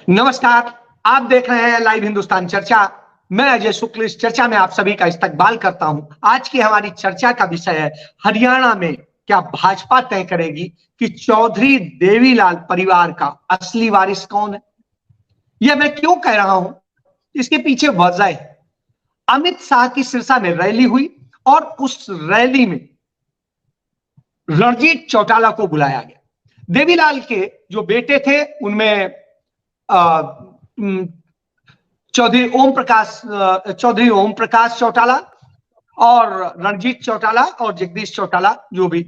नमस्कार। आप देख रहे हैं लाइव हिंदुस्तान चर्चा। मैं अजय शुक्ल इस चर्चा में आप सभी का इस्तकबाल करता हूं। आज की हमारी चर्चा का विषय है हरियाणा में क्या भाजपा तय करेगी कि चौधरी देवीलाल परिवार का असली वारिस कौन है। यह मैं क्यों कह रहा हूं, इसके पीछे वजह है। अमित शाह की सिरसा में रैली हुई और उस रैली में रणजीत चौटाला को बुलाया गया। देवीलाल के जो बेटे थे उनमें चौधरी ओम प्रकाश चौटाला और रणजीत चौटाला और जगदीश चौटाला, जो भी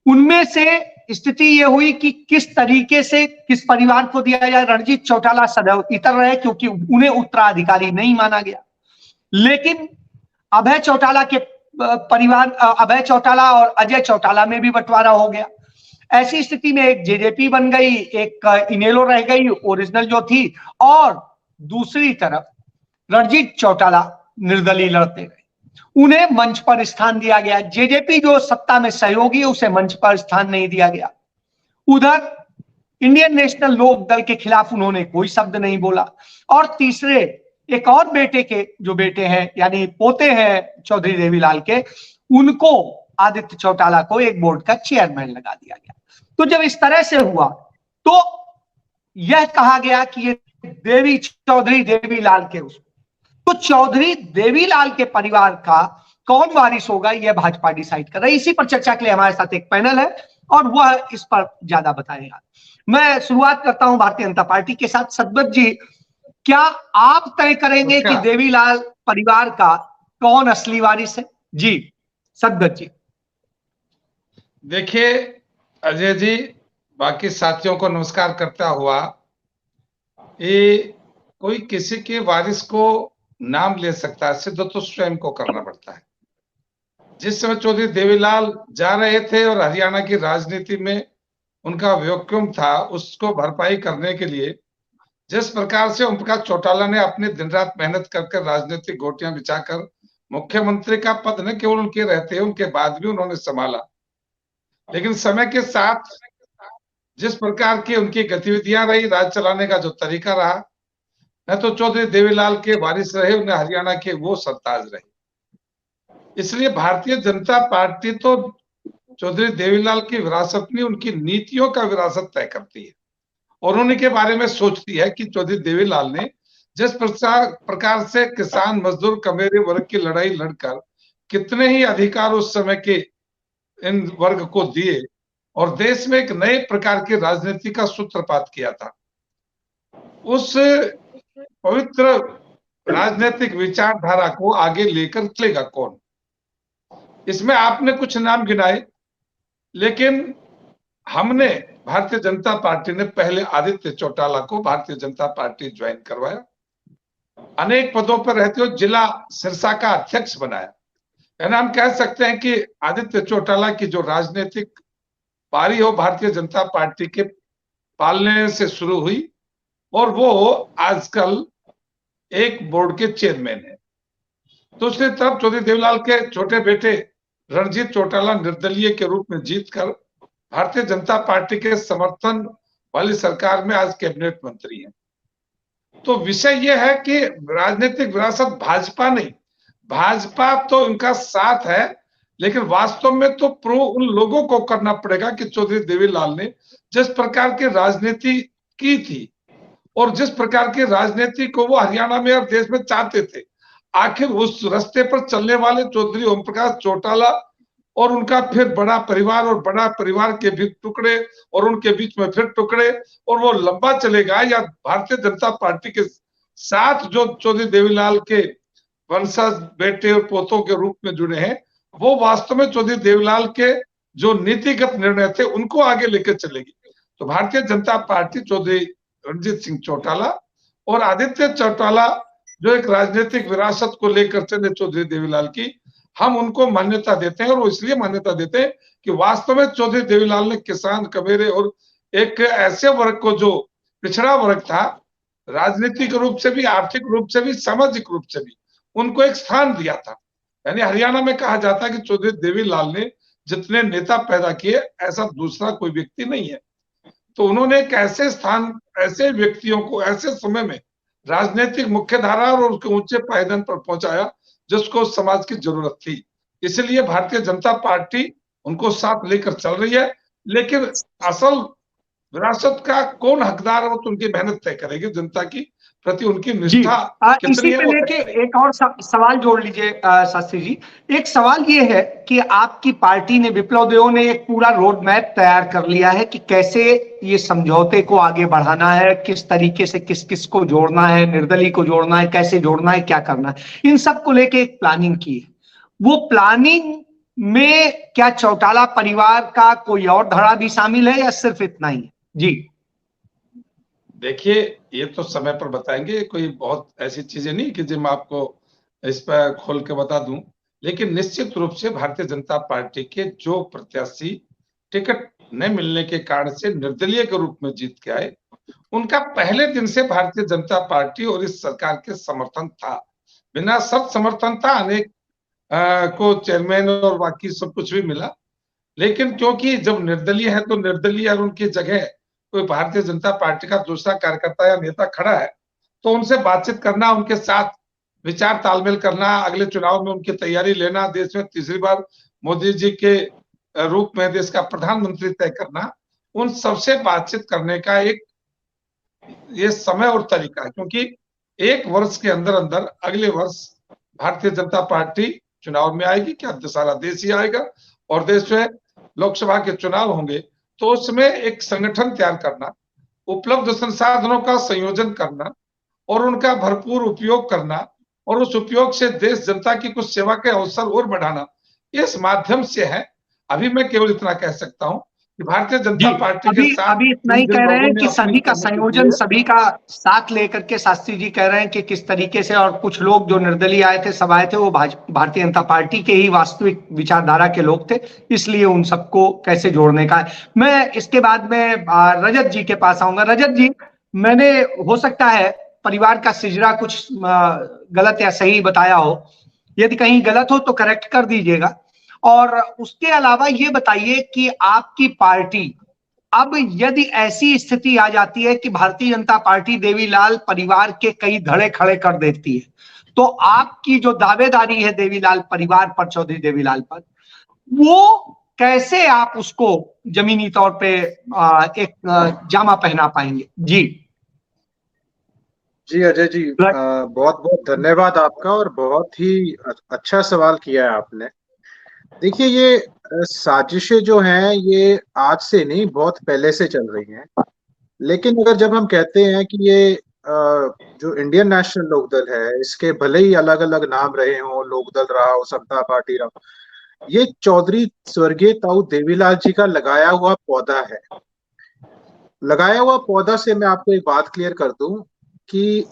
उनमें से स्थिति यह हुई कि किस तरीके से किस परिवार को दिया जाए। रणजीत चौटाला सदैव इतर रहे क्योंकि उन्हें उत्तराधिकारी नहीं माना गया, लेकिन अभय चौटाला के परिवार, अभय चौटाला और अजय चौटाला में भी बंटवारा हो गया। ऐसी स्थिति में एक जेजेपी बन गई, एक इनेलो रह गई ओरिजिनल जो थी, और दूसरी तरफ रणजीत चौटाला निर्दलीय लड़ते रहे। उन्हें मंच पर स्थान दिया गया। जेजेपी जो सत्ता में सहयोगी है उसे मंच पर स्थान नहीं दिया गया। उधर इंडियन नेशनल लोक दल के खिलाफ उन्होंने कोई शब्द नहीं बोला। और तीसरे एक और बेटे के जो बेटे हैं यानी पोते हैं चौधरी देवीलाल के, उनको आदित्य चौटाला को एक बोर्ड का चेयरमैन लगा दिया गया। तो जब इस तरह से हुआ तो यह कहा गया कि ये चौधरी देवीलाल के तो चौधरी देवीलाल के परिवार का कौन वारिस होगा यह भाजपा डिसाइड कर रही है। इसी पर चर्चा के लिए हमारे साथ एक पैनल है और वह इस पर ज्यादा बताएगा। मैं शुरुआत करता हूं भारतीय जनता पार्टी के साथ। सदगत जी, क्या आप तय करेंगे कि देवीलाल परिवार का कौन असली वारिस है? जी सदगत जी। देखिए अजय जी, बाकी साथियों को नमस्कार करता हुआ, ये कोई किसी के वारिस को नाम ले सकता है, सिद्ध तो स्वयं को करना पड़ता है। जिस समय चौधरी देवीलाल जा रहे थे और हरियाणा की राजनीति में उनका वैक्यूम था, उसको भरपाई करने के लिए जिस प्रकार से ओम प्रकाश चौटाला ने अपनी दिन रात मेहनत करके राजनीतिक गोटियां बिछाकर मुख्यमंत्री का पद न केवल उनके रहते उनके बाद भी उन्होंने संभाला, लेकिन समय के साथ जिस प्रकार की उनकी गतिविधियां रही, राज चलाने का जो तरीका रहा, न तो चौधरी देवीलाल के वारिस रहे, उन्हें हरियाणा के वो सरताज रहे। इसलिए भारतीय जनता पार्टी तो चौधरी देवीलाल की विरासत नहीं, उनकी नीतियों का विरासत तय करती है और उन्हीं के बारे में सोचती है कि चौधरी देवीलाल ने जिस प्रकार से किसान मजदूर कमेरे वर्ग की लड़ाई लड़कर कितने ही अधिकार उस समय के इन वर्ग को दिए और देश में एक नए प्रकार की राजनीति का सूत्रपात किया था, उस पवित्र राजनीतिक विचारधारा को आगे लेकर चलेगा कौन? इसमें आपने कुछ नाम गिनाए, लेकिन हमने भारतीय जनता पार्टी ने पहले आदित्य चौटाला को भारतीय जनता पार्टी ज्वाइन करवाया, अनेक पदों पर रहते हुए जिला सिरसा का अध्यक्ष बनाया। यानी हम कह सकते हैं कि आदित्य चौटाला की जो राजनीतिक पारी हो भारतीय जनता पार्टी के पालने से शुरू हुई और वो आजकल एक बोर्ड के चेयरमैन है। दूसरी तरफ चौधरी देवीलाल के छोटे बेटे रणजीत चौटाला निर्दलीय के रूप में जीतकर भारतीय जनता पार्टी के समर्थन वाली सरकार में आज कैबिनेट मंत्री हैं। तो विषय यह है कि राजनीतिक विरासत भाजपा नहीं, भाजपा तो उनका साथ है, लेकिन वास्तव में तो प्रो उन लोगों को करना पड़ेगा कि चौधरी देवीलाल ने जिस प्रकार की राजनीति की थी और जिस प्रकार की राजनीति को वो हरियाणा में और देश में चाहते थे, आखिर उस रास्ते पर चलने वाले चौधरी ओम प्रकाश चौटाला और उनका फिर बड़ा परिवार और बड़ा परिवार के भी टुकड़े और उनके बीच में फिर टुकड़े, और वो लंबा चलेगा या भारतीय जनता पार्टी के साथ जो चौधरी देवीलाल के वंशज बेटे और पोतों के रूप में जुड़े हैं, वो वास्तव में चौधरी देवीलाल के जो नीतिगत निर्णय थे उनको आगे लेकर चलेगी। तो भारतीय जनता पार्टी चौधरी रणजीत सिंह चौटाला और आदित्य चौटाला जो एक राजनीतिक विरासत को लेकर चले चौधरी देवीलाल की, हम उनको मान्यता देते हैं। और वो इसलिए मान्यता देते हैं कि वास्तव में चौधरी देवीलाल ने किसान कमेरे और एक ऐसे वर्ग को जो पिछड़ा वर्ग था, राजनीतिक रूप से भी, आर्थिक रूप से भी, सामाजिक रूप से भी, उनको एक स्थान दिया था। यानी हरियाणा में कहा जाता है कि चौधरी देवीलाल ने जितने नेता पैदा किए ऐसा दूसरा कोई व्यक्ति नहीं है। तो उन्होंने एक ऐसे स्थान, ऐसे व्यक्तियों को ऐसे समय में राजनीतिक मुख्यधारा और उसके ऊंचे पायदान पर पहुंचाया जिसको समाज की जरूरत थी। इसलिए भारतीय जनता पार्टी उनको साथ लेकर चल रही है, लेकिन असल विरासत का कौन हकदार है वो तो उनकी मेहनत तय करेगी, जनता की प्रति उनकी निष्ठा इसी कितनी है पे वो लेके एक और सवाल जोड़ लीजिए शास्त्री जी। एक सवाल ये है कि आपकी पार्टी ने, विप्लव देव ने एक पूरा रोड मैप तैयार कर लिया है कि कैसे ये समझौते को आगे बढ़ाना है, किस तरीके से किस किस को जोड़ना है, निर्दलीय को जोड़ना है, कैसे जोड़ना है, क्या करना है, इन सब को लेके एक प्लानिंग की है। वो प्लानिंग में क्या चौटाला परिवार का कोई और धड़ा भी शामिल है या सिर्फ इतना ही है? जी देखिए, ये तो समय पर बताएंगे, कोई बहुत ऐसी चीजें नहीं कि जो मैं आपको इस पर खोल के बता दूं, लेकिन निश्चित रूप से भारतीय जनता पार्टी के जो प्रत्याशी टिकट न मिलने के कारण से निर्दलीय के रूप में जीत के आए, उनका पहले दिन से भारतीय जनता पार्टी और इस सरकार के समर्थन था। बिना शर्त समर्थन था, अनेक को चेयरमैन और बाकी सब कुछ भी मिला, लेकिन क्योंकि जब निर्दलीय है तो निर्दलीय और उनकी जगह कोई भारतीय जनता पार्टी का दूसरा कार्यकर्ता या नेता खड़ा है तो उनसे बातचीत करना, उनके साथ विचार तालमेल करना, अगले चुनाव में उनकी तैयारी लेना, देश में तीसरी बार मोदी जी के रूप में देश का प्रधानमंत्री तय करना, उन सबसे बातचीत करने का एक ये समय और तरीका है। क्योंकि एक वर्ष के अंदर अंदर अगले वर्ष भारतीय जनता पार्टी चुनाव में आएगी, क्या सारा देश ही आएगा, और देश में लोकसभा के चुनाव होंगे, तो उसमें एक संगठन तैयार करना, उपलब्ध संसाधनों का संयोजन करना और उनका भरपूर उपयोग करना और उस उपयोग से देश जनता की कुछ सेवा के अवसर और बढ़ाना, इस माध्यम से है। अभी मैं केवल इतना कह सकता हूं कि भारतीय जनता पार्टी के साथ अभी इतना ही कह रहे हैं कि सभी का संयोजन, सभी का साथ लेकर के शास्त्री जी कह रहे हैं कि किस तरीके से, और कुछ लोग जो निर्दलीय आए थे, सब आए थे, वो भारतीय जनता पार्टी के ही वास्तविक विचारधारा के लोग थे, इसलिए उन सबको कैसे जोड़ने का है। मैं इसके बाद में रजत जी के पास आऊंगा। रजत जी, मैंने हो सकता है परिवार का सिजरा कुछ गलत या सही बताया हो, यदि कहीं गलत हो तो करेक्ट कर दीजिएगा। और उसके अलावा ये बताइए कि आपकी पार्टी अब यदि ऐसी स्थिति आ जाती है कि भारतीय जनता पार्टी देवीलाल परिवार के कई धड़े खड़े कर देती है, तो आपकी जो दावेदारी है देवीलाल परिवार पर, चौधरी देवीलाल पर, वो कैसे आप उसको जमीनी तौर पे एक जामा पहना पाएंगे? जी जी अजय जी, बहुत बहुत धन्यवाद आपका, और बहुत ही अच्छा सवाल किया है आपने। देखिए, ये साजिशें जो हैं ये आज से नहीं, बहुत पहले से चल रही हैं। लेकिन अगर जब हम कहते हैं कि ये जो इंडियन नेशनल लोकदल है, इसके भले ही अलग अलग नाम रहे हों, लोकदल रहा हो, समता पार्टी रहा, ये चौधरी स्वर्गीय ताऊ देवीलाल जी का लगाया हुआ पौधा है। लगाया हुआ पौधा से मैं आपको एक बात क्लियर कर दूं कि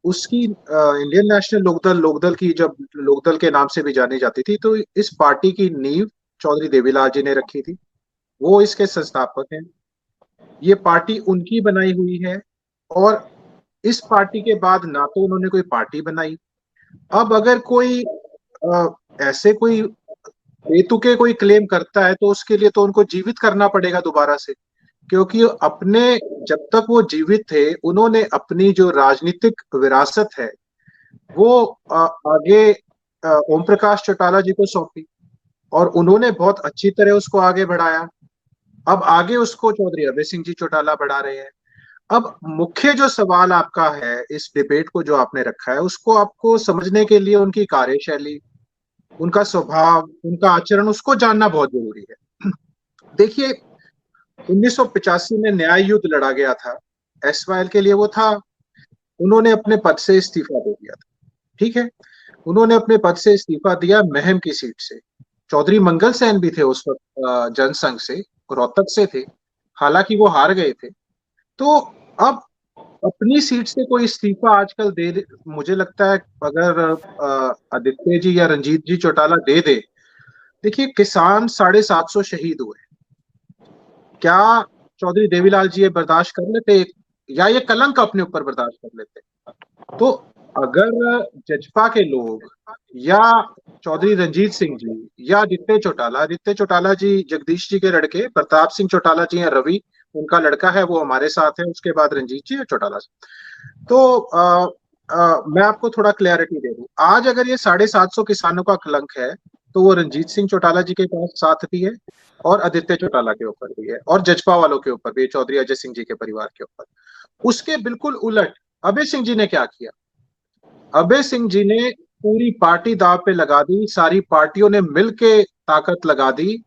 उसकी इंडियन नेशनल लोकदल की, जब लोकदल के नाम से भी जानी जाती थी, तो इस पार्टी की नींव चौधरी देवीलाल जी ने रखी थी। वो इसके संस्थापक हैं। ये पार्टी उनकी बनाई हुई है, और इस पार्टी के बाद ना तो उन्होंने कोई पार्टी बनाई। अब अगर कोई ऐसे कोई बेतुके कोई क्लेम करता है तो उसके लिए तो उनको जीवित करना पड़ेगा दोबारा से, क्योंकि अपने, जब तक वो जीवित थे, उन्होंने अपनी जो राजनीतिक विरासत है वो आगे ओम प्रकाश चौटाला जी को सौंपी, और उन्होंने बहुत अच्छी तरह उसको आगे बढ़ाया। अब आगे उसको चौधरी अभय सिंह जी चौटाला बढ़ा रहे हैं। अब मुख्य जो सवाल आपका है, इस डिबेट को जो आपने रखा है, उसको आपको समझने के लिए उनकी कार्यशैली, उनका स्वभाव, उनका आचरण, उसको जानना बहुत जरूरी है। देखिए, 1985 में न्याय युद्ध लड़ा गया था, एसवाइएल के लिए वो था। उन्होंने अपने पद से इस्तीफा दे दिया था, ठीक है। उन्होंने अपने पद से इस्तीफा दिया महम की सीट से। चौधरी मंगल सेन भी थे उस वक्त जनसंघ से, रोहतक से थे, हालांकि वो हार गए थे। तो अब अपनी सीट से कोई इस्तीफा आजकल दे, मुझे लगता है अगर आदित्य जी या रंजीत जी चौटाला दे दे। देखिए, किसान 750 शहीद हुए, क्या चौधरी देवीलाल जी ये बर्दाश्त कर लेते, या ये कलंक अपने ऊपर बर्दाश्त कर लेते? तो अगर जजपा के लोग या चौधरी रंजीत सिंह जी या आदित्य चौटाला जी, जगदीश जी के लड़के प्रताप सिंह चौटाला जी हैं, रवि उनका लड़का है, वो हमारे साथ है, उसके बाद रंजीत जी है चौटाला जी। तो मैं आपको थोड़ा क्लैरिटी दे दूं, आज अगर ये 750 किसानों का कलंक है तो वो रंजीत सिंह चौटाला जी के पास साथ भी है और आदित्य चौटाला के ऊपर भी है और जजपा वालों के ऊपर भी, चौधरी अजय सिंह जी के परिवार के ऊपर। उसके बिल्कुल उलट अभय सिंह जी ने क्या किया? अभय सिंह जी ने पूरी पार्टी दांव पे लगा दी, सारी पार्टियों ने मिलके ताकत लगा दी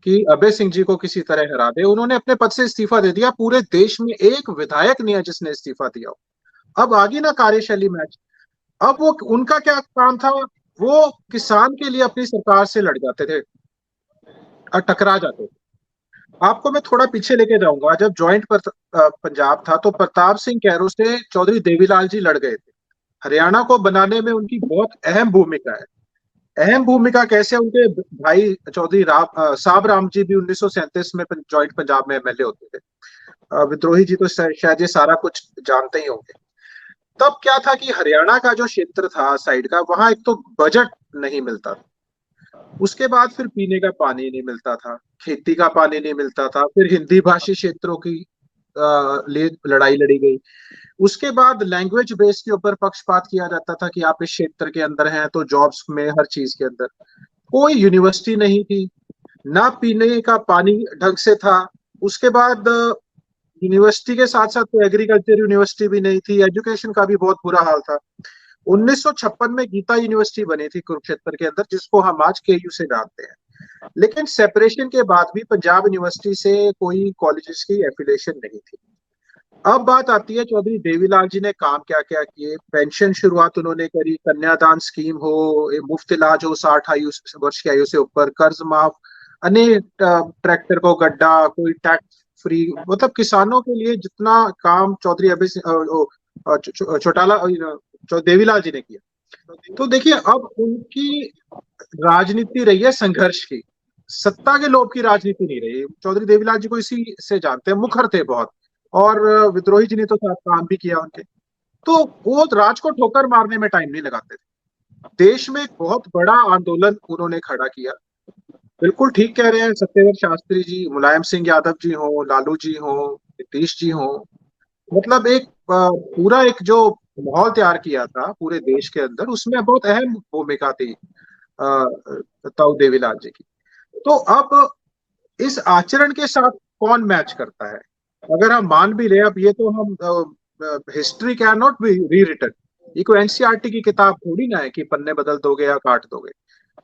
कि अभय सिंह जी को किसी तरह हरा दे। उन्होंने अपने पद से इस्तीफा दे दिया। पूरे देश में एक विधायक नहीं है जिसने इस्तीफा दिया हो। अब आगे ना कार्यशैली मैच। अब वो उनका क्या काम था? वो किसान के लिए अपनी सरकार से लड़ जाते थे और टकरा जाते थे। आपको मैं थोड़ा पीछे लेके जाऊंगा। जब ज्वाइंट पंजाब था तो प्रताप सिंह कैरो से चौधरी देवीलाल जी लड़ गए थे। हरियाणा को बनाने में उनकी बहुत अहम भूमिका है। अहम भूमिका कैसे? उनके भाई चौधरी साब राम जी भी 1937 में ज्वाइंट पंजाब में एमएलए होते थे। विद्रोही जी तो शायद ये सारा कुछ जानते ही होंगे। तब क्या था कि हरियाणा का जो क्षेत्र था साइड का, वहां एक तो बजट नहीं मिलता था, उसके बाद फिर पीने का पानी नहीं मिलता था, खेती का पानी नहीं मिलता था, फिर हिंदी भाषी क्षेत्रों की लिए लड़ाई लड़ी गई। उसके बाद लैंग्वेज बेस के ऊपर पक्षपात किया जाता था कि आप इस क्षेत्र के अंदर हैं तो जॉब्स में, हर चीज के अंदर। कोई यूनिवर्सिटी नहीं थी, ना पीने का पानी ढंग से था। उसके बाद यूनिवर्सिटी के साथ साथ तो एग्रीकल्चर यूनिवर्सिटी भी नहीं थी, एजुकेशन का भी बहुत बुरा हाल था। 1956 में गीता यूनिवर्सिटी बनी थी कुरुक्षेत्र के अंदर, जिसको हम आज केयू से जानते हैं। लेकिन सेपरेशन के बाद भी पंजाब यूनिवर्सिटी से कोई कॉलेजेस की एफिलिएशन नहीं थी। अब बात आती है चौधरी देवीलाल जी ने काम क्या क्या किए। पेंशन शुरुआत उन्होंने करी, कन्यादान स्कीम हो, मुफ्त इलाज हो 60 वर्ष की आयु से ऊपर, कर्ज माफ, अनेक ट्रैक्टर को गड्ढा, कोई टैक्स फ्री, मतलब किसानों के लिए जितना काम चौधरी चौटाला देवीलाल जी ने किया। तो देखिए अब उनकी राजनीति रही है संघर्ष की, सत्ता के लोभ की राजनीति नहीं रही। चौधरी देवीलाल जी को इसी से जानते हैं, मुखर थे बहुत, और विद्रोही जी ने तो साथ काम भी किया उनके। तो वो राज को ठोकर मारने में टाइम नहीं लगाते थे। देश में एक बहुत बड़ा आंदोलन उन्होंने खड़ा किया। बिल्कुल ठीक कह रहे हैं सत्यव्रत शास्त्री जी, मुलायम सिंह यादव जी हो, लालू जी हो, नीतीश जी हो, मतलब एक पूरा एक जो माहौल तैयार किया था पूरे देश के अंदर, उसमें बहुत अहम भूमिका थी ताऊ देवीलाल जी की। तो अब इस आचरण के साथ कौन मैच करता है? अगर हम मान भी ले, अब ये तो हम हिस्ट्री कैन नॉट बी री रिटन, ये कोई एनसीईआरटी की किताब थोड़ी ना है कि पन्ने बदल दोगे या काट दोगे।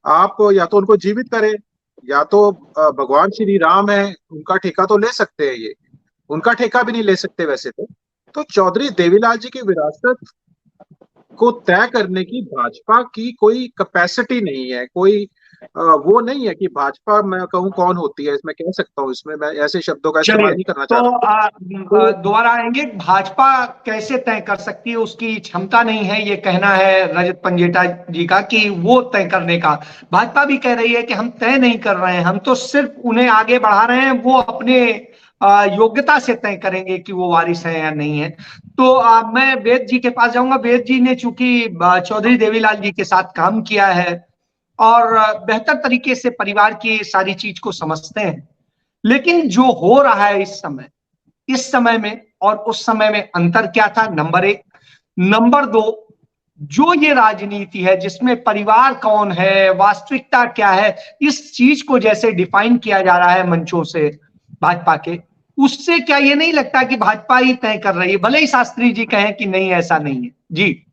आप या तो उनको जीवित करें, या तो भगवान श्री राम है, उनका ठेका तो ले सकते हैं, ये उनका ठेका भी नहीं ले सकते वैसे तो चौधरी देवीलाल जी की विरासत को तय करने की भाजपा की कोई कैपेसिटी नहीं है, कोई वो नहीं है कि भाजपा मैं कहूँ कौन होती है, इसमें कह सकता हूँ, इसमें मैं ऐसे शब्दों का इस्तेमाल नहीं करना चाहता। तो दोबारा आएंगे, भाजपा कैसे तय कर सकती है, उसकी क्षमता नहीं है, ये कहना है रजत पंजेटा जी का कि वो तय करने का। भाजपा भी कह रही है कि हम तय नहीं कर रहे हैं, हम तो सिर्फ उन्हें आगे बढ़ा रहे हैं, वो अपने योग्यता से तय करेंगे कि वो वारिस है या नहीं है। तो मैं वेद जी के पास जाऊंगा। वेद जी ने चूंकि चौधरी देवीलाल जी के साथ काम किया है और बेहतर तरीके से परिवार की सारी चीज को समझते हैं, लेकिन जो हो रहा है इस समय में और उस समय में अंतर क्या था, नंबर एक। नंबर दो, जो ये राजनीति है जिसमें परिवार कौन है, वास्तविकता क्या है, इस चीज को जैसे डिफाइन किया जा रहा है मंचों से भाजपा के, उससे क्या ये नहीं लगता कि भाजपा ही तय कर रही है, भले ही शास्त्री जी कहें कि नहीं ऐसा नहीं है। जी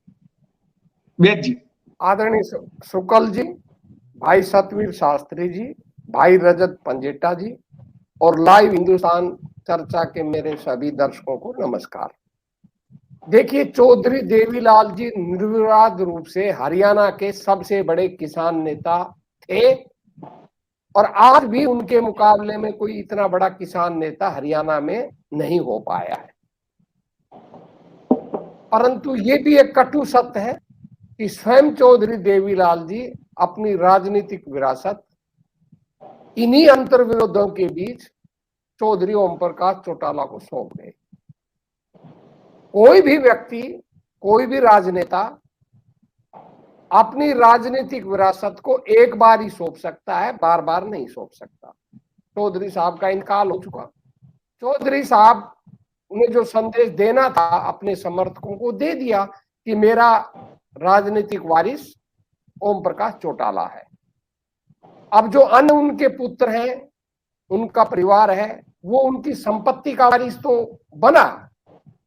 वेद जी। आदरणीय शुक्ल जी, भाई सतवीर शास्त्री जी, भाई रजत पंजेटा जी और लाइव हिंदुस्तान चर्चा के मेरे सभी दर्शकों को नमस्कार। देखिए, चौधरी देवीलाल जी निर्विवाद रूप से हरियाणा के सबसे बड़े किसान नेता थे और आज भी उनके मुकाबले में कोई इतना बड़ा किसान नेता हरियाणा में नहीं हो पाया है। परंतु ये भी एक कटु सत्य है कि स्वयं चौधरी देवीलाल जी अपनी राजनीतिक विरासत इन्हीं अंतर्विरोधों के बीच चौधरी ओम प्रकाश चौटाला को सौंप गए। कोई भी व्यक्ति, कोई भी राजनेता अपनी राजनीतिक विरासत को एक बार ही सौंप सकता है, बार बार नहीं सौंप सकता। चौधरी साहब का इंतकाल हो चुका। चौधरी साहब ने जो संदेश देना था अपने समर्थकों को दे दिया कि मेरा राजनीतिक वारिस ओम प्रकाश चौटाला है। अब जो अन्य उनके पुत्र हैं, उनका परिवार है, वो उनकी संपत्ति का वारिस तो बना,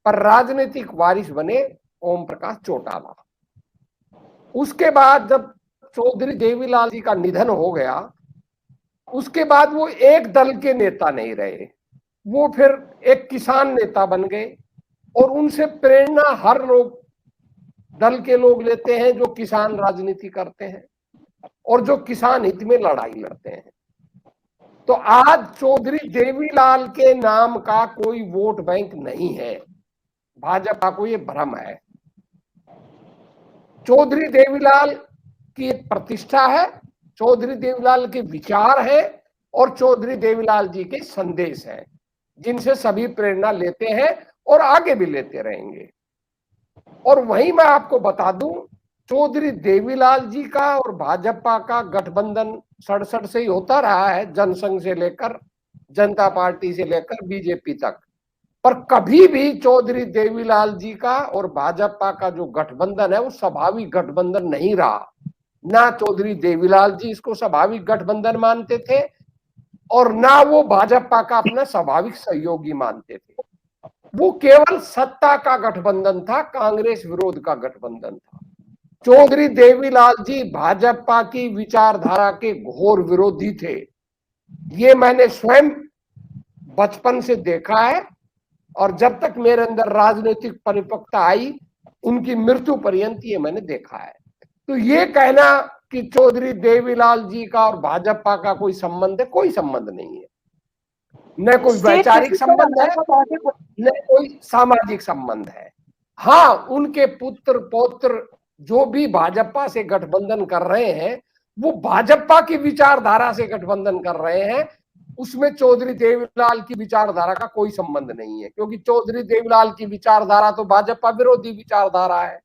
पर राजनीतिक वारिस बने ओम प्रकाश चौटाला। उसके बाद जब चौधरी देवीलाल जी का निधन हो गया, उसके बाद वो एक दल के नेता नहीं रहे, वो फिर एक किसान नेता बन गए। और उनसे प्रेरणा हर लोग, दल के लोग लेते हैं जो किसान राजनीति करते हैं और जो किसान हित में लड़ाई लड़ते हैं। तो आज चौधरी देवीलाल के नाम का कोई वोट बैंक नहीं है, भाजपा को ये भ्रम है। चौधरी देवीलाल की एक प्रतिष्ठा है, चौधरी देवीलाल के विचार है और चौधरी देवीलाल जी के संदेश हैं, जिनसे सभी प्रेरणा लेते हैं और आगे भी लेते रहेंगे। और वहीं मैं आपको बता दूं, चौधरी देवीलाल जी का और भाजपा का गठबंधन 67 से ही होता रहा है, जनसंघ से लेकर जनता पार्टी से लेकर बीजेपी तक। पर कभी भी चौधरी देवीलाल जी का और भाजपा का जो गठबंधन है वो स्वाभाविक गठबंधन नहीं रहा। ना चौधरी देवीलाल जी इसको स्वाभाविक गठबंधन मानते थे और ना वो भाजपा का अपना स्वाभाविक सहयोगी मानते थे। वो केवल सत्ता का गठबंधन था, कांग्रेस विरोध का गठबंधन था। चौधरी देवीलाल जी भाजपा की विचारधारा के घोर विरोधी थे। ये मैंने स्वयं बचपन से देखा है और जब तक मेरे अंदर राजनीतिक परिपक्वता आई, उनकी मृत्यु पर्यंत ये मैंने देखा है। तो ये कहना कि चौधरी देवीलाल जी का और भाजपा का कोई संबंध है, कोई संबंध नहीं है। न कोई वैचारिक संबंध है, न कोई सामाजिक संबंध है। हाँ, उनके पुत्र पौत्र जो भी भाजपा से गठबंधन कर रहे हैं, वो भाजपा की विचारधारा से गठबंधन कर रहे हैं। उसमें चौधरी देवीलाल की विचारधारा का कोई संबंध नहीं है, क्योंकि चौधरी देवीलाल की विचारधारा तो भाजपा विरोधी विचारधारा है।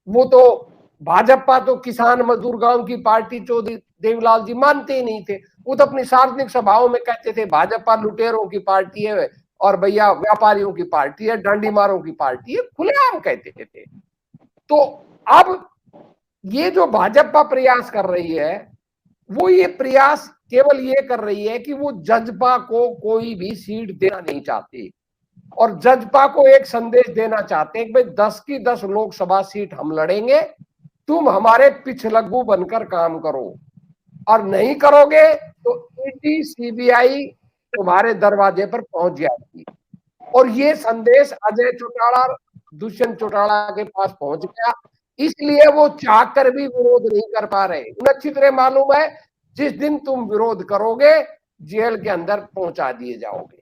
वो तो भाजपा तो किसान मजदूर गांव की पार्टी चौधरी देवीलाल जी मानते ही नहीं थे। वो तो अपनी सार्वजनिक सभाओं में कहते थे भाजपा लुटेरों की पार्टी है और भैया व्यापारियों की पार्टी है, डांडी मारों की पार्टी है, खुलेआम कहते थे। तो अब ये जो भाजपा प्रयास कर रही है, वो ये प्रयास केवल ये कर रही है कि वो जजपा को कोई भी सीट देना नहीं चाहती और जजपा को एक संदेश देना चाहते हैं कि भाई 10 की 10 लोकसभा सीट हम लड़ेंगे, तुम हमारे पिछलग्गू बनकर काम करो, और नहीं करोगे तो ईडी सीबीआई तुम्हारे दरवाजे पर पहुंच जाएगी। और ये संदेश अजय चौटाला, दुष्यंत चौटाला के पास पहुंच गया, इसलिए वो चाहकर भी विरोध नहीं कर पा रहे। उन्हें अच्छी तरह मालूम है जिस दिन तुम विरोध करोगे जेल के अंदर पहुंचा दिए जाओगे।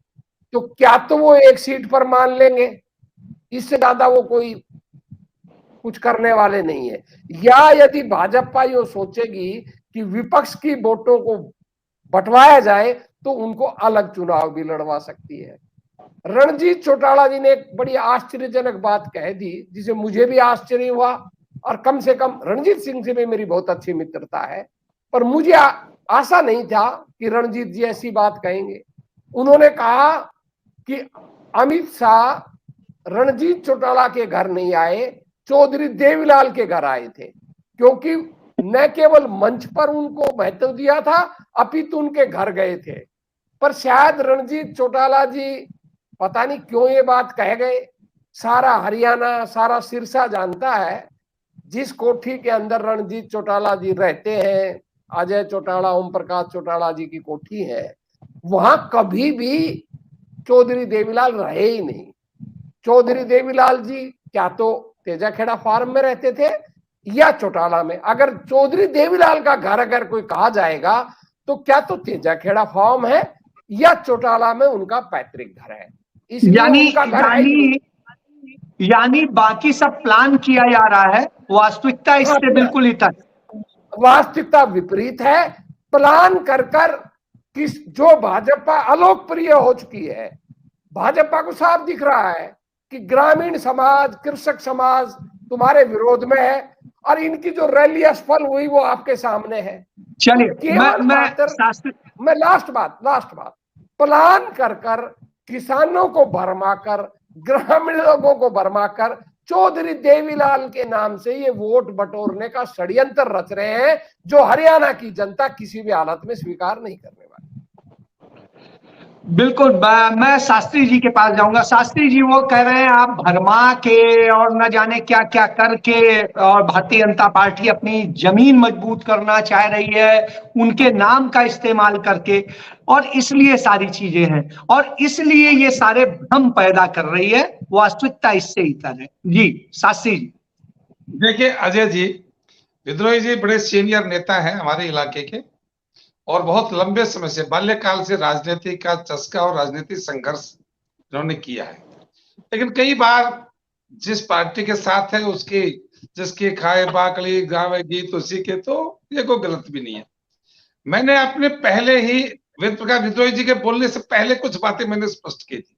तो क्या तो वो एक सीट पर मान लेंगे, इससे ज्यादा वो कोई कुछ करने वाले नहीं है। या यदि भाजपा ये सोचेगी कि विपक्ष की वोटों को बंटवाया जाए तो उनको अलग चुनाव भी लड़वा सकती है। रणजीत चौटाला जी ने एक बड़ी आश्चर्यजनक बात कह दी, जिसे मुझे भी आश्चर्य हुआ, और कम से कम रणजीत सिंह से भी मेरी बहुत अच्छी मित्रता है, पर मुझे आशा नहीं था कि रणजीत जी ऐसी बात कहेंगे। उन्होंने कहा कि अमित शाह रणजीत चौटाला के घर नहीं आए, चौधरी देवीलाल के घर आए थे, क्योंकि न केवल मंच पर उनको महत्व दिया था, अपितु उनके घर गए थे। पर शायद रणजीत चौटाला जी पता नहीं क्यों ये बात कह गए। सारा हरियाणा, सारा सिरसा जानता है जिस कोठी के अंदर रणजीत चौटाला जी रहते हैं, अजय चौटाला, ओम प्रकाश चौटाला जी की कोठी है, वहां कभी भी चौधरी देवीलाल रहे ही नहीं। चौधरी देवीलाल जी क्या तो तेजाखेड़ा फार्म में रहते थे या चौटाला में। अगर चौधरी देवीलाल का घर अगर कोई कहा जाएगा तो क्या तो तेजाखेड़ा फार्म है या चौटाला में उनका पैतृक घर है। यानी बाकी सब प्लान किया जा रहा है, वास्तविकता इससे बिल्कुल इतर, वास्तविकता विपरीत है। प्लान कर कर किस जो भाजपा अलोकप्रिय हो चुकी है, भाजपा को साफ दिख रहा है कि ग्रामीण समाज, कृषक समाज तुम्हारे विरोध में है, और इनकी जो रैली असफल हुई वो आपके सामने है। चलिए मैं लास्ट बात प्लान कर किसानों को भरमाकर, ग्रामीण लोगों को भरमाकर चौधरी देवीलाल के नाम से ये वोट बटोरने का षड्यंत्र रच रहे हैं, जो हरियाणा की जनता किसी भी हालत में स्वीकार नहीं करने वाली। बिल्कुल, मैं शास्त्री जी के पास जाऊंगा। शास्त्री जी, वो कह रहे हैं आप भरमा के और न जाने क्या क्या करके, और भारतीय जनता पार्टी अपनी जमीन मजबूत करना चाह रही है उनके नाम का इस्तेमाल करके, और इसलिए सारी चीजें हैं, और इसलिए ये सारे भ्रम पैदा कर रही है। वास्तविकता इससे इतर है। जी शास्त्री जी। देखिए अजय जी, विद्रोही जी बड़े सीनियर नेता हैं हमारे इलाके के, और बहुत लंबे समय से, बाल्यकाल से राजनीति का चस्का और राजनीतिक संघर्ष उन्होंने किया है। लेकिन कई बार जिस पार्टी के साथ है उसकी, जिसकी खाए बाकली गावे गीत उसी के, तो ये कोई गलत भी नहीं है। मैंने अपने पहले ही विद्रोही जी के बोलने से पहले कुछ बातें मैंने स्पष्ट की थी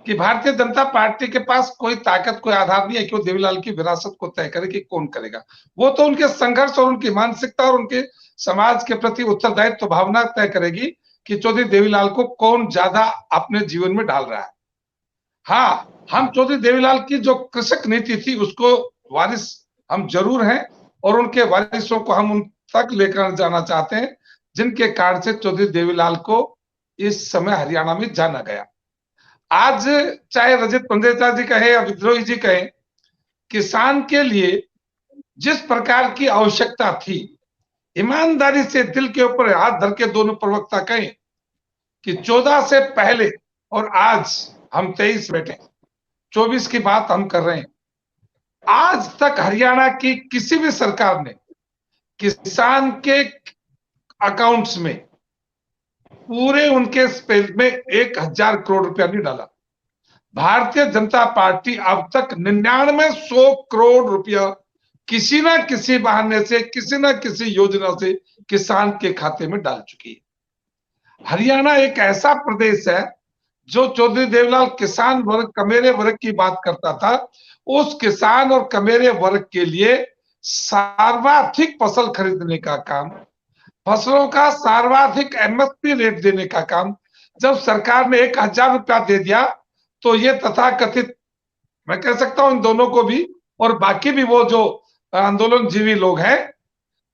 कि भारतीय जनता पार्टी के पास कोई ताकत, कोई आधार नहीं है कि वो देवीलाल की विरासत को तय करे कि कौन करेगा। वो तो उनके संघर्ष और उनकी मानसिकता और उनके समाज के प्रति उत्तरदायित्व भावना तय करेगी कि चौधरी देवीलाल को कौन ज्यादा अपने जीवन में डाल रहा है। हाँ, हम चौधरी देवीलाल की जो कृषक नीति थी उसको वारिस हम जरूर हैं, और उनके वारिसों को हम उन तक लेकर जाना चाहते हैं जिनके कारण से चौधरी देवीलाल को इस समय हरियाणा में जाना गया। आज चाहे रजत पंजेटा जी कहे या विद्रोही जी कहे, किसान के लिए जिस प्रकार की आवश्यकता थी, ईमानदारी से दिल के ऊपर हाथ धर के दोनों प्रवक्ता कहें कि 14 से पहले और आज हम 23 बैठे, 24 की बात हम कर रहे हैं, आज तक हरियाणा की किसी भी सरकार ने किसान के अकाउंट्स में पूरे उनके स्पेल में 1000 करोड़ रुपया नहीं डाला। भारतीय जनता पार्टी अब तक 99-100 करोड़ रुपया किसी ना किसी बहाने से, किसी ना किसी योजना से किसान के खाते में डाल चुकी है। हरियाणा एक ऐसा प्रदेश है जो चौधरी देवीलाल किसान वर्ग, कमेरे वर्ग की बात करता था, उस किसान और कमेरे वर्ग के लिए सर्वाधिक फसल खरीदने का काम, फसलों का सर्वाधिक एमएसपी रेट देने का काम जब सरकार ने 1000 रुपया दे दिया, तो ये तथाकथित, मैं कह सकता हूं इन दोनों को भी और बाकी भी वो जो आंदोलनजीवी लोग हैं,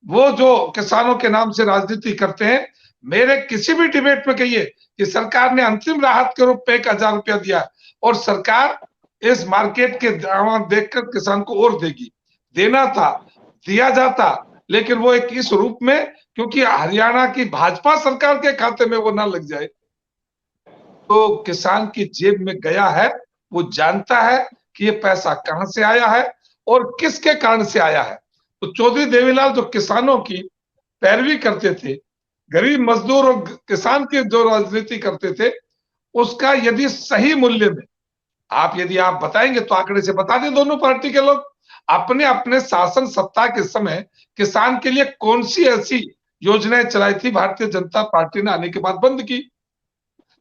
वो जो किसानों के नाम से राजनीति करते हैं, मेरे किसी भी डिबेट में कहिए कि सरकार ने अंतिम राहत के रूप में 1000 रुपया दिया और सरकार इस मार्केट के दाम देखकर किसान को और देगी, देना था, दिया जाता, लेकिन वो एक इस रूप में, क्योंकि हरियाणा की भाजपा सरकार के खाते में वो ना लग जाए, तो किसान की जेब में गया है। वो जानता है कि ये पैसा कहां से आया है और किसके कारण से आया है। तो चौधरी देवीलाल जो किसानों की पैरवी करते थे, गरीब मजदूर और किसान की जो राजनीति करते थे, उसका यदि सही मूल्य में यदि आप बताएंगे तो आंकड़े से बता दें, दोनों पार्टी के लोग अपने अपने शासन सत्ता के समय किसान के लिए कौन सी ऐसी योजनाएं चलाई थी भारतीय जनता पार्टी ने आने के बाद बंद की,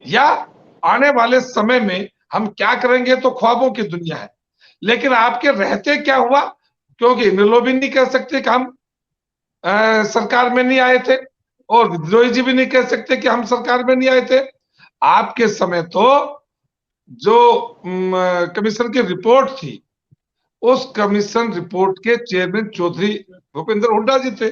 या आने वाले समय में हम क्या करेंगे, तो ख्वाबों की दुनिया है। लेकिन आपके रहते क्या हुआ, क्योंकि इन लोग भी नहीं कह सकते कि हम सरकार में नहीं आए थे, और विद्रोही जी भी नहीं कह सकते कि हम सरकार में नहीं आए थे। आपके समय तो जो कमीशन की रिपोर्ट थी, उस कमीशन रिपोर्ट के चेयरमैन चौधरी भूपेंद्र हुड्डा जी थे,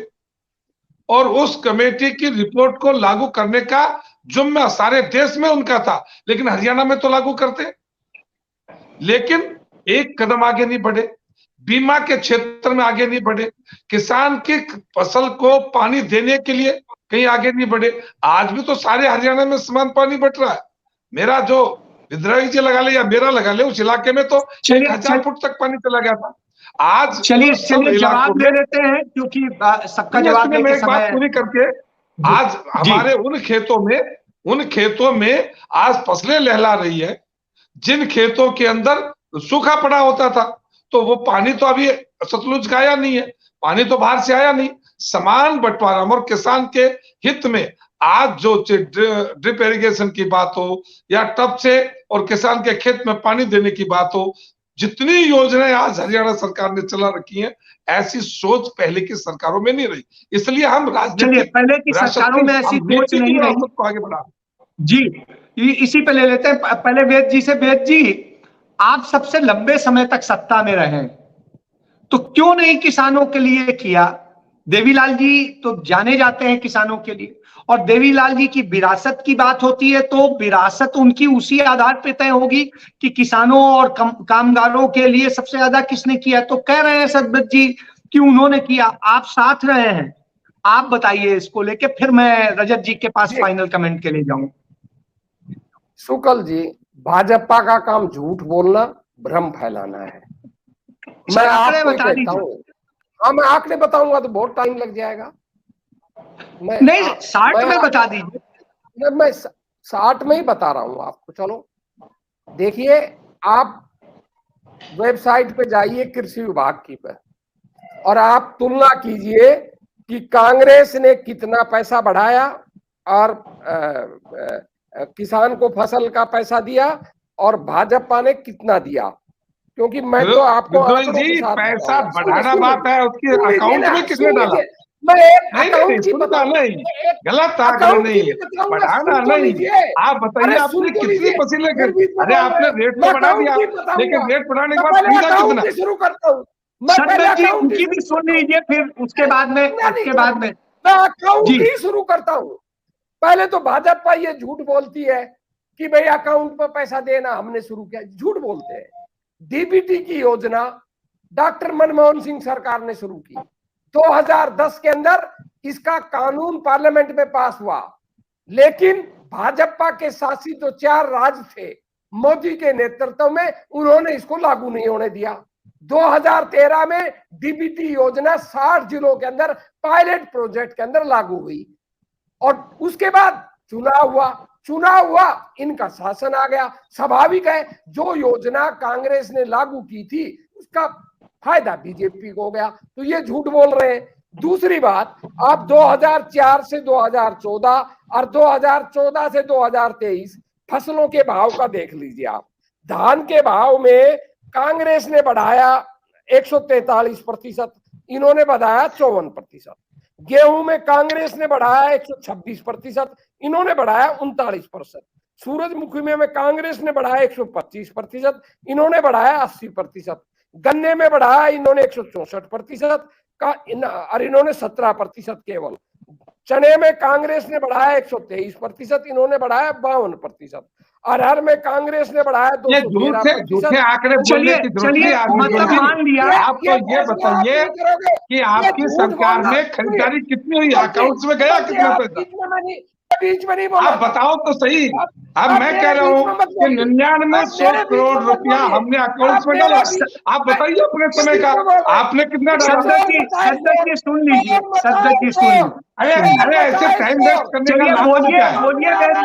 और उस कमेटी की रिपोर्ट को लागू करने का जुम्मा सारे देश में उनका था, लेकिन हरियाणा में तो लागू करते, लेकिन एक कदम आगे नहीं बढ़े, बीमा के क्षेत्र में आगे नहीं बढ़े, किसान की फसल को पानी देने के लिए कहीं आगे नहीं बढ़े। आज भी तो सारे हरियाणा में समान पानी बट रहा है। मेरा जो विद्रोही जी लगा ले या मेरा लगा ले, उस इलाके में तो 1000 फुट तक पानी चला गया था। आज चलिए जवाब दे देते हैं, क्योंकि सबका जवाब देने के समय पूरी करके, आज हमारे उन खेतों में आज फसलें लहला रही है, जिन खेतों के अंदर सूखा पड़ा होता था, तो वो पानी तो अभी सतलुज का आया नहीं है, पानी तो बाहर से आया नहीं। समान बंटवारा और किसान के हित में आज जो ड्रिप इरिगेशन की बात हो या टब से और किसान के खेत में पानी देने की बात हो, जितनी योजनाएं आज हरियाणा सरकार ने चला रखी हैं, ऐसी सोच पहले की सरकारों में नहीं रही। इसलिए हम चलिए, पहले की सरकारों में ऐसी सोच नहीं रही को आगे बढ़ा जी। इसी पे ले लेते हैं पहले वेद जी से। वेद जी, आप सबसे लंबे समय तक सत्ता में रहे, तो क्यों नहीं किसानों के लिए किया? देवीलाल जी तो जाने जाते हैं किसानों के लिए, और देवीलाल जी की विरासत की बात होती है तो विरासत उनकी उसी आधार पे तय होगी कि किसानों और कामगारों के लिए सबसे ज्यादा किसने किया। तो कह रहे हैं सदगत जी कि उन्होंने किया, आप साथ रहे हैं। आप बताइए इसको लेके, फिर मैं रजत जी के पास फाइनल कमेंट के लिए जाऊं। शुक्ल जी, भाजपा का काम झूठ बोलना, भ्रम फैलाना है। मैं आंकड़े आपको बता कहता हूं, हाँ मैं आंकड़े बताऊंगा तो बहुत टाइम लग जाएगा। नहीं, 60 में बता दीजिए। मैं 60 में ही बता रहा हूं आपको। चलो देखिए, आप वेबसाइट पे जाइए कृषि विभाग की पे, और आप तुलना कीजिए कि कांग्रेस ने कितना पैसा बढ़ाया और किसान को फसल का पैसा दिया और भाजपा ने कितना दिया। क्योंकि मैं तो आपको जी पैसा बढ़ाना बात है, उसके अकाउंट में किसने डाला? मैं अकाउंट की बता नहीं, गलत आंकड़ा नहीं, बढ़ाना नहीं। आप बताइए आपने कितनी पसीने, अरे आपने रेट तो बढ़ा दिया, लेकिन रेट बढ़ाने के बाद खरीदा कितना? शुरू करता हूँ उनकी भी सुन लीजिए, फिर उसके बाद में मैं अकाउंट ही शुरू करता हूँ। पहले तो भाजपा ये झूठ बोलती है कि भाई अकाउंट पर पैसा देना हमने शुरू किया, झूठ बोलते हैं। डीबीटी की योजना डॉक्टर मनमोहन सिंह सरकार ने शुरू की। 2010 के अंदर इसका कानून पार्लियामेंट में पास हुआ, लेकिन भाजपा के शासित जो 4 राज्य थे मोदी के नेतृत्व में, उन्होंने इसको लागू नहीं होने दिया। 2013 में डीबीटी योजना 60 जिलों के अंदर पायलट प्रोजेक्ट के अंदर लागू हुई, और उसके बाद चुनाव हुआ, इनका शासन आ गया। स्वाभाविक है, जो योजना कांग्रेस ने लागू की थी उसका फायदा बीजेपी को हो गया। तो ये झूठ बोल रहे हैं। दूसरी बात, आप 2004 से 2014 और 2014 से 2023 फसलों के भाव का देख लीजिए आप। धान के भाव में कांग्रेस ने बढ़ाया 143%, इन्होंने बढ़ाया 54%। गेहूं में कांग्रेस ने बढ़ाया 126%, इन्होंने बढ़ाया 39%। सूरजमुखी में कांग्रेस ने बढ़ाया 125%, इन्होंने बढ़ाया 80%। गन्ने में बढ़ाया इन्होंने 164% का, और इन्होंने 17% केवल। चने में कांग्रेस ने बढ़ाया 123%, इन्होंने बढ़ाया 52%। अरहर में कांग्रेस ने बढ़ाया 213%। आंकड़े बोलने की जरूरत नहीं। मतलब मान लिया, आप तो ये बताइए कि आपकी सरकार में खरीदारी कितनी हुई, अकाउंट्स में गया कितना पैसा? बीच में नहीं बोला, आप बताओ तो सही। अब मैं कह रहा हूँ कि 99 करोड़ रुपया हमने अकाउंट्स में डाला। आप बताइए अपने समय का आपने कितना डाला? सदगत जी सुन लीजिए, सदगत जी सुन लीजिए। अरे ऐसे टाइम वेस्ट करने का बोलिए,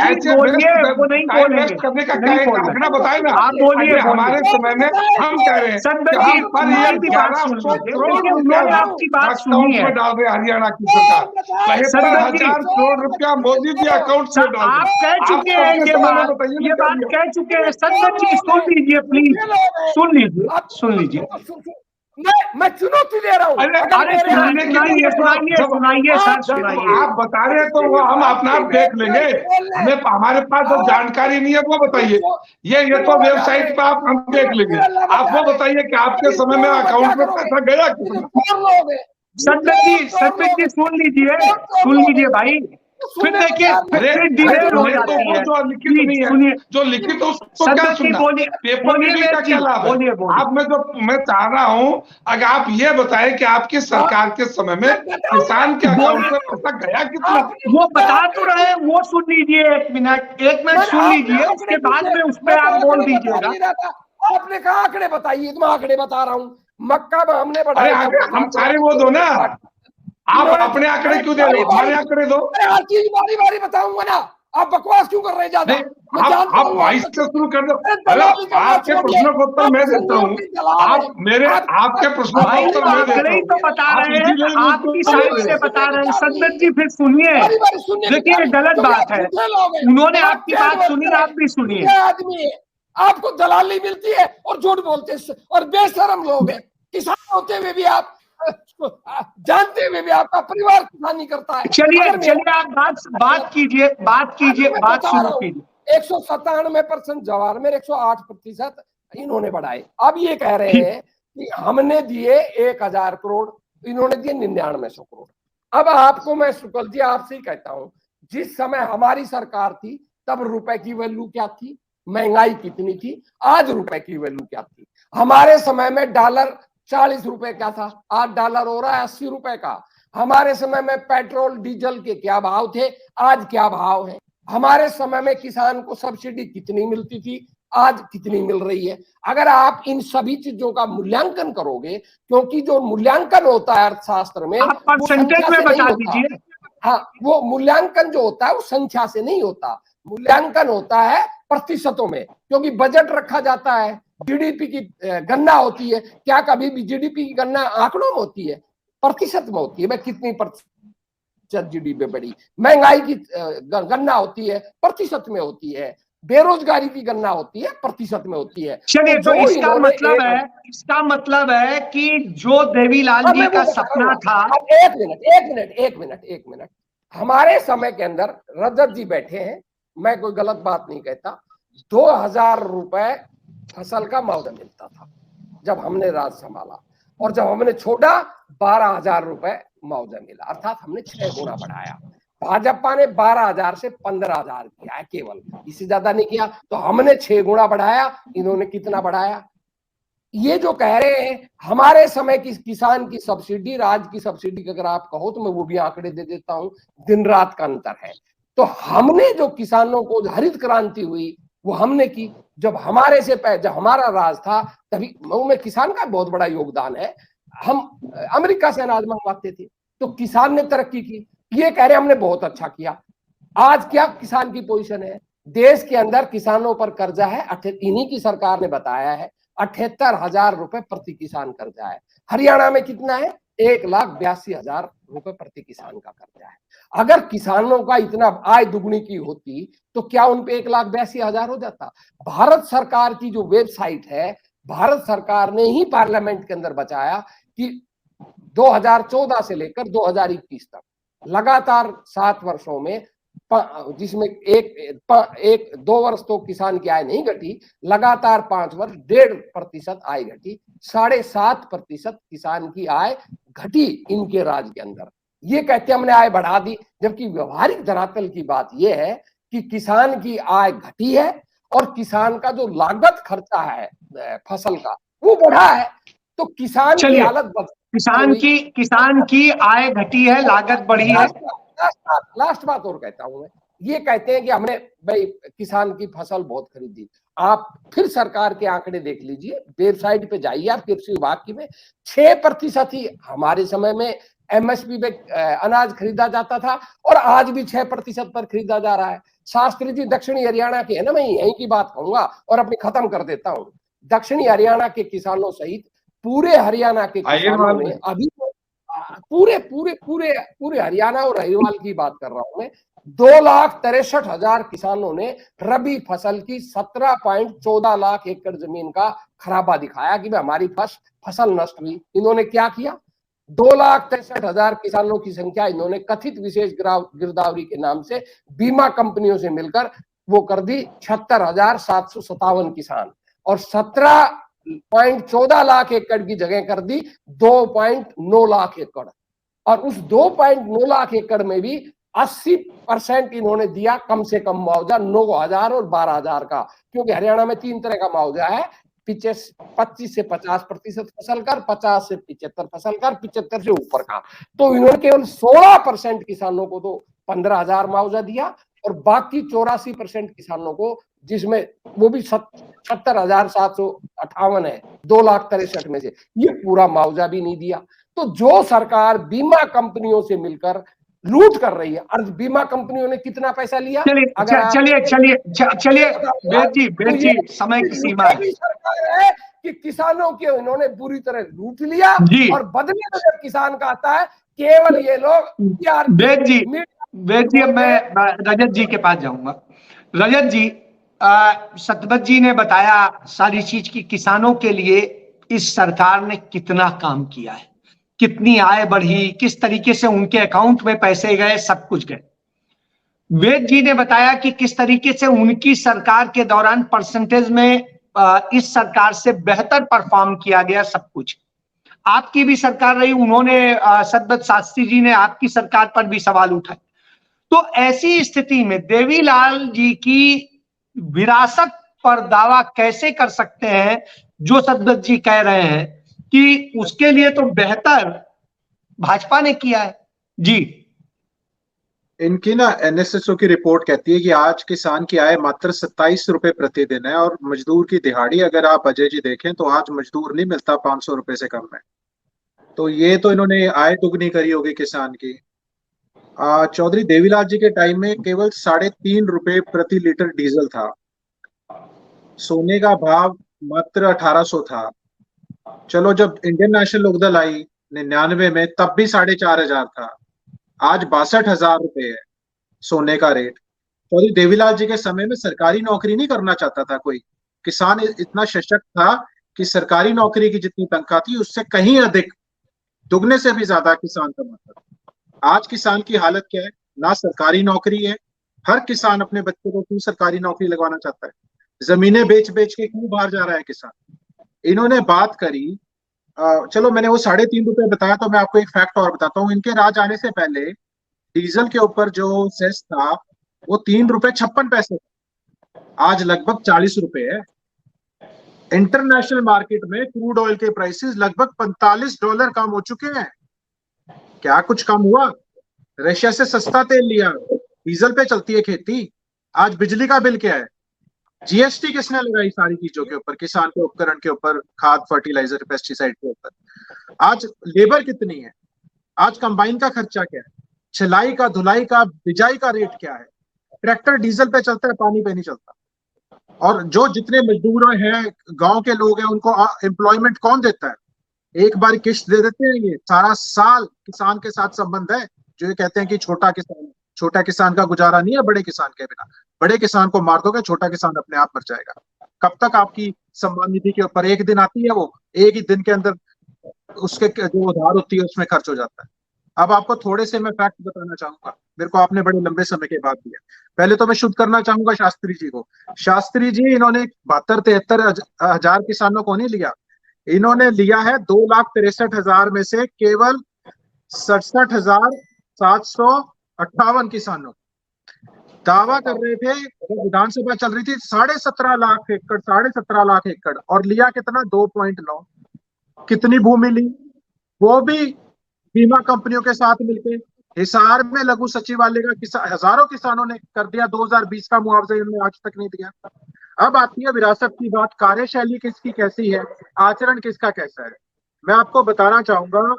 ऐसे वो नहीं टाइम वेस्ट करने का क्या आंकड़ा बताए ना। आप बोलिए, हमारे समय में हम कह रहे हैं सदगत जी पर ये 1100 करोड़ आपकी बात सुनी है, डाल रहे हरियाणा की सरकार। 75,000 करोड़ रुपया मोदी जी अकाउंट में डाल आप कह चुके हैं ये बात कह चुके हैं। सदगत जी सुन लीजिए, प्लीज सुन लीजिए। मैं चुनौती दे रहा हूँ। सुनाइए सर, सुनाइए। आप बता रहे हैं तो वो हम अपना आप देख लेंगे। हमें हमारे पास जो जानकारी नहीं है वो बताइए। ये तो वेबसाइट पे आप हम देख लेंगे। आप वो बताइए कि आपके समय में अकाउंट में पैसा गया कितना? सदगत जी सुन लीजिए भाई। फिर देखिए, जो लिखित नहीं है, जो लिखित उसको क्या सुनना? पेपर मीडिया का क्या लाभ है? आप मैं चाह रहा हूँ अगर आप ये बताएं कि आपकी सरकार के समय में किसान के अकाउंट में पैसा गया कितना? वो बता तो रहे हैं, वो सुन लीजिए। एक मिनट सुन लीजिए, उसके बाद में उस पर आप बोल दीजिएगा। आपने कहा आंकड़े बताइए, तो मैं आंकड़े बता रहा हूँ। मक्का में हमने बढ़ाया, हम सारे वो दो ना। आप अपने आंकड़े क्यों दे रहे हो? हमारे आंकड़े दो। हर चीज बारी बारी बताऊंगा ना। आप बकवास क्यों कर रहे हैं ज्यादा? आप वाइस से शुरू कर दो। अरे आपके प्रश्नों का उत्तर मैं देता हूँ। आपके प्रश्नों का उत्तर मैं देता हूँ। तो बता रहे हैं, आपकी साइड से बता रहे हैं। सदगत जी फिर सुनिए, देखिए गलत बात है। उन्होंने आपकी बात सुनी, आप भी सुनिए। आपको दलाली मिलती है और झूठ बोलते हैं और बेशरम लोग हैं। किसान होते हुए भी आप जानते हुए भी आपका परिवार किसानी करता है। चलिए आप बात कीजिए 197% जवाहर में 108% इन्होंने बढ़ाए। अब ये कह रहे हैं कि हमने दिए 1000 करोड़, इन्होंने दिए 9900 करोड़। अब आपको मैं शुक्ल जी आपसे ही कहता हूं, जिस समय हमारी सरकार थी तब रुपए की वैल्यू क्या थी, महंगाई कितनी थी, आज रुपए की वैल्यू क्या थी। हमारे समय में डॉलर 40 रुपए का था, आज डॉलर हो रहा है 80 रुपए का। हमारे समय में पेट्रोल डीजल के क्या भाव थे, आज क्या भाव है। हमारे समय में किसान को सब्सिडी कितनी मिलती थी, आज कितनी मिल रही है। अगर आप इन सभी चीजों का मूल्यांकन करोगे, क्योंकि जो मूल्यांकन होता है अर्थशास्त्र में, आप परसेंटेज में बता दीजिए। हाँ, वो मूल्यांकन जो होता है वो संख्या से नहीं होता, मूल्यांकन होता है प्रतिशतों में, क्योंकि बजट रखा जाता है, जीडीपी की गणना होती है। क्या कभी भी जीडीपी की गणना आंकड़ों में होती है, प्रतिशत में होती है। मैं कितनी प्रतिशत जीडीपी बढ़ी, महंगाई की गणना होती है, प्रतिशत में होती है, बेरोजगारी की गणना होती है, प्रतिशत में होती है। चलिए, तो इसका मतलब है कि जो देवीलाल जी का सपना था। एक मिनट, हमारे समय के अंदर रजत जी बैठे हैं, मैं कोई गलत बात नहीं कहता, 2000 रुपए फसल का मुआवजा मिलता था जब हमने राज संभाला, और जब हमने छोड़ा 12,000 रुपए मुआवजा मिला, अर्थात हमने 6 गुना बढ़ाया। भाजपा ने 12,000 से 15,000 किया है केवल, इससे ज्यादा नहीं किया। तो हमने 6 गुना बढ़ाया, इन्होंने कितना बढ़ाया। ये जो कह रहे हैं हमारे समय की किसान की सब्सिडी, राज्य की सब्सिडी अगर आप कहो तो मैं वो भी आंकड़े दे देता हूं, दिन रात का अंतर है। तो हमने जो किसानों को हरित क्रांति हुई वो हमने की, जब हमारे से जब हमारा राज था तभी में किसान का बहुत बड़ा योगदान है। हम अमेरिका से अनाज मंगवाते थे तो किसान ने तरक्की की। ये कह रहे हमने बहुत अच्छा किया। आज क्या किसान की पोजीशन है देश के अंदर, किसानों पर कर्जा है, इन्हीं की सरकार ने बताया है 78,000 रुपए प्रति किसान कर्जा है। हरियाणा में कितना है, 1,82,000 रुपए प्रति किसान का कर्जा है। अगर किसानों का इतना आय दुगनी की होती तो क्या उन पे 1,82,000 हो जाता। भारत सरकार की जो वेबसाइट है, भारत सरकार ने ही पार्लियामेंट के अंदर बताया कि 2014 से लेकर 2021 तक लगातार 7 वर्षों में, जिसमें एक 2 वर्ष तो किसान की आय नहीं घटी, लगातार 5 वर्ष 1.5% आय घटी, 7.5% किसान की आय घटी इनके राज के अंदर। ये कहते हमने आय बढ़ा दी, जबकि व्यवहारिक धरातल की बात यह है कि किसान की आय घटी है और किसान का जो लागत खर्चा है फसल का वो बढ़ा है। तो किसान की हालत किसान की आय घटी है, लागत बढ़ी है। लास्ट बात और कहता हूं मैं, ये कहते हैं कि हमने भाई किसान की फसल बहुत खरीदी। आप फिर सरकार के आंकड़े देख लीजिए, वेबसाइट पे जाइए आप, कृषि विभाग की में 6% ही हमारे समय में एमएसपी पे अनाज खरीदा जाता था और आज भी 6% पर खरीदा जा रहा है। शास्त्री जी दक्षिणी हरियाणा के है ना, मैं यहीं की बात कहूंगा और अपनी खत्म कर देता हूँ। दक्षिणी हरियाणा के किसानों सहित पूरे हरियाणा के किसानों ने अभी पूरे हरियाणा और अहिरवाल की बात कर रहा हूं मैं, 2,63,000 किसानों ने रबी फसल की 17.14 लाख एकड़ जमीन का खराबा दिखाया कि हमारी फसल नष्ट हुई। इन्होंने क्या किया, 2,63,000 किसानों की संख्या इन्होंने कथित विशेष गिरदावरी के नाम से बीमा कंपनियों से मिलकर वो कर दी 76,757 किसान, और 17.14 लाख एकड़ की जगह कर दी 2.9 लाख एकड़। और उस 2.9 लाख एकड़ में भी 80% इन्होंने दिया कम से कम मुआवजा, 9,000 और 12,000 का, क्योंकि हरियाणा में 3 तरह का मुआवजा है, 25 से 50% फसल कर, 50 से 75 फसल कर, 75 से ऊपर का। तो इन्होंने केवल 16% किसानों को तो 15,000 मुआवजा दिया और बाकी 84% किसानों को, जिसमें वो भी 77,758 है 2,63,000 में से, ये पूरा मुआवजा भी नहीं दिया। तो जो सरकार बीमा कंपनियों से मिलकर लूट कर रही है, अर्ध बीमा कंपनियों ने कितना पैसा लिया। चलिए बेद जी समय की सीमा है कि किसानों के इन्होंने पूरी तरह लूट लिया और बदले में जब किसान का आता है केवल ये लोग। बेद जी अब मैं रजत जी के पास जाऊंगा। रजत जी, सतपथ जी ने बताया सारी चीज की किसानों के लिए इस सरकार ने कितना काम किया है, कितनी आय बढ़ी, किस तरीके से उनके अकाउंट में पैसे गए, सब कुछ गए। वेद जी ने बताया कि किस तरीके से उनकी सरकार के दौरान परसेंटेज में इस सरकार से बेहतर परफॉर्म किया गया सब कुछ। आपकी भी सरकार रही, उन्होंने सतपथ शास्त्री जी ने आपकी सरकार पर भी सवाल उठाए। तो ऐसी स्थिति में देवीलाल जी की विरासत पर दावा कैसे कर सकते हैं, जो सतपथ जी कह रहे हैं कि उसके लिए तो बेहतर भाजपा ने किया है। जी, इनकी ना एनएसएसओ की रिपोर्ट कहती है कि आज किसान की आय मात्र 27 रुपए प्रतिदिन है, और मजदूर की दिहाड़ी अगर आप अजय जी देखें तो आज मजदूर नहीं मिलता 500 रुपए से कम में। तो ये तो इन्होंने आय दुगनी करी होगी किसान की। चौधरी देवीलाल जी के टाइम में केवल 3.5 रुपए प्रति लीटर डीजल था, सोने का भाव मात्र 1800 था। चलो जब इंडियन नेशनल लोकदल आई 99 में तब भी 4500 था, आज 62,000 रुपए है सोने का रेट। चौधरी देवीलाल जी के समय में सरकारी नौकरी नहीं करना चाहता था कोई, किसान इतना सशक्त था कि सरकारी नौकरी की जितनी तनख्वाह थी उससे कहीं अधिक, दुगने से भी ज्यादा किसान कमाता था। आज किसान की हालत क्या है, ना सरकारी नौकरी है, हर किसान अपने बच्चे को क्यों सरकारी नौकरी लगवाना चाहता है, जमीनें बेच बेच के क्यों बाहर जा रहा है किसान। इन्होंने बात करी, चलो मैंने वो 3.5 रुपए बताया, तो मैं आपको एक फैक्ट और बताता हूँ। इनके राज आने से पहले डीजल के ऊपर जो सेस था वो 3 रुपए 56 पैसे था, आज लगभग 40 रुपए है। इंटरनेशनल मार्केट में क्रूड ऑयल के प्राइसेस लगभग $45 कम हो चुके हैं। क्या कुछ कम हुआ? रशिया से सस्ता तेल लिया, डीजल पे चलती है खेती। आज बिजली का बिल क्या है? जीएसटी किसने लगाई सारी चीजों के ऊपर, किसान के उपकरण के ऊपर, खाद, फर्टिलाइजर, पेस्टिसाइड के ऊपर। आज लेबर कितनी है, आज कंबाइन का खर्चा क्या है, छिलाई का, धुलाई का, बिजाई का रेट क्या है। ट्रैक्टर डीजल पे चलता है, पानी पे नहीं चलता। और जो जितने मजदूर हैं, गांव के लोग हैं, उनको एम्प्लॉयमेंट कौन देता है? एक बार किस्त दे देते हैं। ये सारा साल किसान के साथ संबंध है। जो ये कहते हैं कि छोटा किसान, छोटा किसान का गुजारा नहीं है बड़े किसान के बिना। बड़े किसान को मार दोगे, छोटा किसान अपने आप मर जाएगा। कब तक आपकी सम्मान निधि के ऊपर एक दिन आती है, वो एक ही दिन के अंदर उसके जो उधार होती है उसमें खर्च हो जाता है। अब आपको थोड़े से मैं फैक्ट बताना चाहूंगा, मेरे को आपने बड़े लंबे समय के बाद दिया। पहले तो मैं शुद्ध करना चाहूंगा शास्त्री जी को। शास्त्री जी इन्होंने 72-73 हजार किसानों को नहीं लिया, इन्होंने लिया है 2,63,000 में से केवल 67,758 किसानों। दावा कर रहे थे जब विधानसभा चल रही थी 17.5 लाख एकड़, 17.5 लाख एकड़, और लिया कितना? 2.9। कितनी भूमि ली? वो भी बीमा कंपनियों के साथ मिलकर। हिसार में लघु सचिवालय का हजारों किसानों ने कर दिया, 2020 का मुआवजा इन्होंने आज तक नहीं दिया। अब आती है विरासत की बात, कार्यशैली किसकी कैसी है, आचरण किसका कैसा है। मैं आपको बताना चाहूंगा,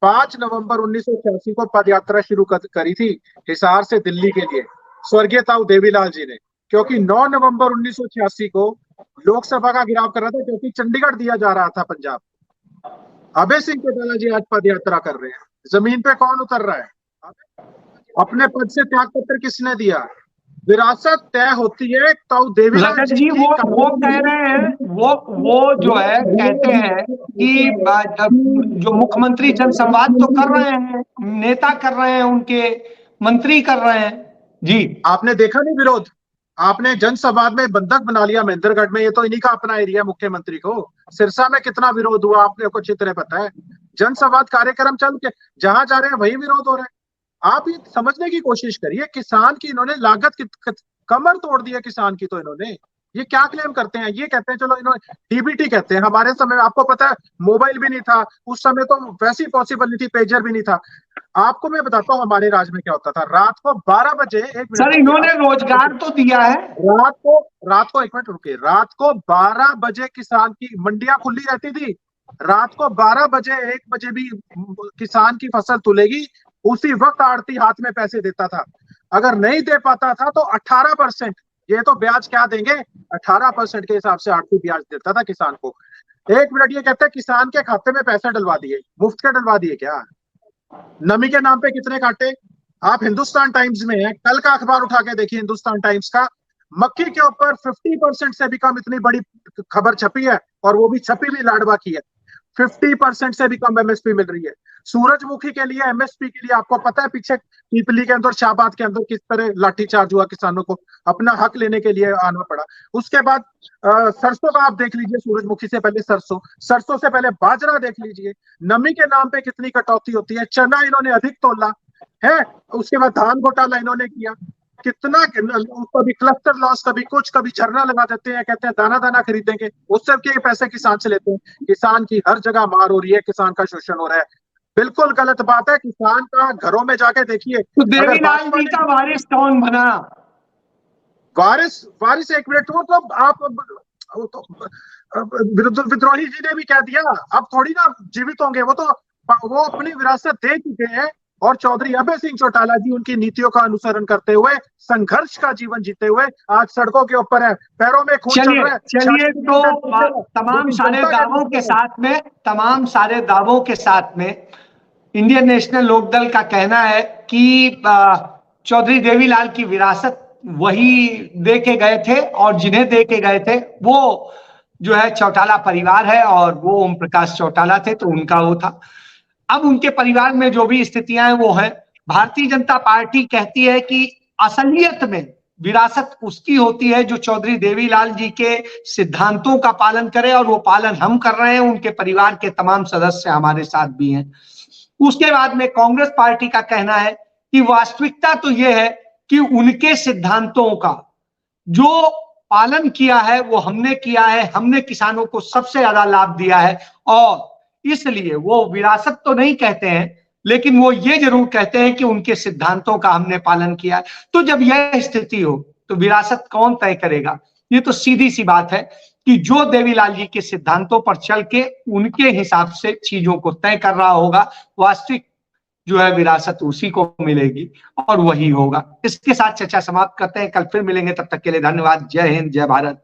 5 नवंबर 1986 को पदयात्रा शुरू करी थी हिसार से दिल्ली के लिए स्वर्गीय ताऊ देवीलाल जी ने, क्योंकि 9 नवंबर 1986 को लोकसभा का घेराव कर रहा था, क्योंकि चंडीगढ़ दिया जा रहा था पंजाब। अभय सिंह चौटाला जी आज पदयात्रा कर रहे हैं। जमीन पे कौन उतर रहा है? अपने पद से त्याग पत्र किसने दिया? विरासत तय होती है ताऊ देवीलाल जी। वो कह रहे हैं, वो जो है कहते हैं कि जो मुख्यमंत्री जनसंवाद तो कर रहे हैं, नेता कर रहे हैं, उनके मंत्री कर रहे हैं। जी, आपने देखा नहीं विरोध? आपने जनसंवाद में बंधक बना लिया महेंद्रगढ़ में, ये तो इन्हीं का अपना एरिया, मुख्यमंत्री को। सिरसा में कितना विरोध हुआ आपने को अच्छी तरह पता है। जनसंवाद कार्यक्रम चल के जहां जा रहे हैं वही विरोध हो रहे हैं। आप ये समझने की कोशिश करिए, किसान की इन्होंने लागत की कमर तोड़ दी है किसान की। तो इन्होंने ये क्या क्लेम करते हैं? ये कहते हैं, चलो इन्होंने डीबीटी कहते हैं। हमारे समय आपको पता है मोबाइल भी नहीं था उस समय, तो वैसी पॉसिबल नहीं थी, पेजर भी नहीं था। आपको मैं बताता हूँ हमारे राज्य में क्या होता था। रात को 12 बजे, सर इन्होंने रोजगार तो दिया है। रात को 1 मिनट रुके, रात को 12 बजे किसान की मंडियां खुली रहती थी। रात को 12 बजे 1 बजे भी किसान की फसल तुलेगी, उसी वक्त आड़ती हाथ में पैसे देता था। अगर नहीं दे पाता था तो 18%, ये तो ब्याज क्या देंगे, 18% के हिसाब से आड़ती ब्याज देता था किसान को। 1 मिनट, ये कहते हैं किसान के खाते में पैसे डलवा दिए, मुफ्त के डलवा दिए क्या? नमी के नाम पे कितने काटे? आप हिंदुस्तान टाइम्स में है, कल का अखबार उठा के देखिए हिंदुस्तान टाइम्स का, मक्की के ऊपर 50% से भी कम इतनी बड़ी खबर छपी है, और वो भी छपी भी लाडवा की है। 50% से भी कम एमएसपी मिल रही है। सूरजमुखी के लिए एमएसपी के लिए आपको पता है पीछे पीपली के अंदर, शाहबाद के अंदर किस तरह लाठीचार्ज हुआ, किसानों को अपना हक लेने के लिए आना पड़ा। उसके बाद सरसों का आप देख लीजिए, सूरजमुखी से पहले सरसों से पहले बाजरा देख लीजिए, नमी के नाम पे कितनी कटौती होती है। चना इन्होंने अधिक तोला है, उसके बाद धान घोटाला इन्होंने किया, कितना कभी क्लस्टर लॉस, कभी कुछ, कभी झरना लगा देते हैं, कहते हैं दाना दाना खरीदेंगे, उससे के पैसे किसान से लेते हैं। किसान की हर जगह मार हो रही है, किसान का शोषण हो रहा है, बिल्कुल गलत बात है। किसान का घरों में जाके देखिए, तो देवीलाल जी का वारिस कौन बना? वारिस एक मिनट, वो तो आप विद्रोही जी ने भी कह दिया, अब थोड़ी ना जीवित होंगे, वो अपनी विरासत दे चुके हैं। और चौधरी अभय सिंह चौटाला जी उनकी नीतियों का अनुसरण करते हुए, संघर्ष का जीवन जीते हुए आज सड़कों के ऊपर है, पैरों में खून चल रहा है। चलिए, तो तमाम सारे दावों के साथ में इंडियन नेशनल लोकदल का कहना है कि चौधरी देवीलाल की विरासत वही दे के गए थे, और जिन्हें दे के गए थे वो जो है चौटाला परिवार है, और वो ओम प्रकाश चौटाला थे, तो उनका वो था। अब उनके परिवार में जो भी स्थितियां हैं वो है। भारतीय जनता पार्टी कहती है कि असलियत में विरासत उसकी होती है जो चौधरी देवीलाल जी के सिद्धांतों का पालन करे, और वो पालन हम कर रहे हैं, उनके परिवार के तमाम सदस्य हमारे साथ भी हैं। उसके बाद में कांग्रेस पार्टी का कहना है कि वास्तविकता तो यह है कि उनके सिद्धांतों का जो पालन किया है वो हमने किया है, हमने किसानों को सबसे ज्यादा लाभ दिया है, और इसलिए वो विरासत तो नहीं कहते हैं, लेकिन वो ये जरूर कहते हैं कि उनके सिद्धांतों का हमने पालन किया है। तो जब यह स्थिति हो तो विरासत कौन तय करेगा? ये तो सीधी सी बात है कि जो देवीलाल जी के सिद्धांतों पर चल के उनके हिसाब से चीजों को तय कर रहा होगा, वास्तविक जो है विरासत उसी को मिलेगी और वही होगा। इसके साथ चर्चा समाप्त करते हैं, कल फिर मिलेंगे, तब तक के लिए धन्यवाद। जय हिंद, जय भारत।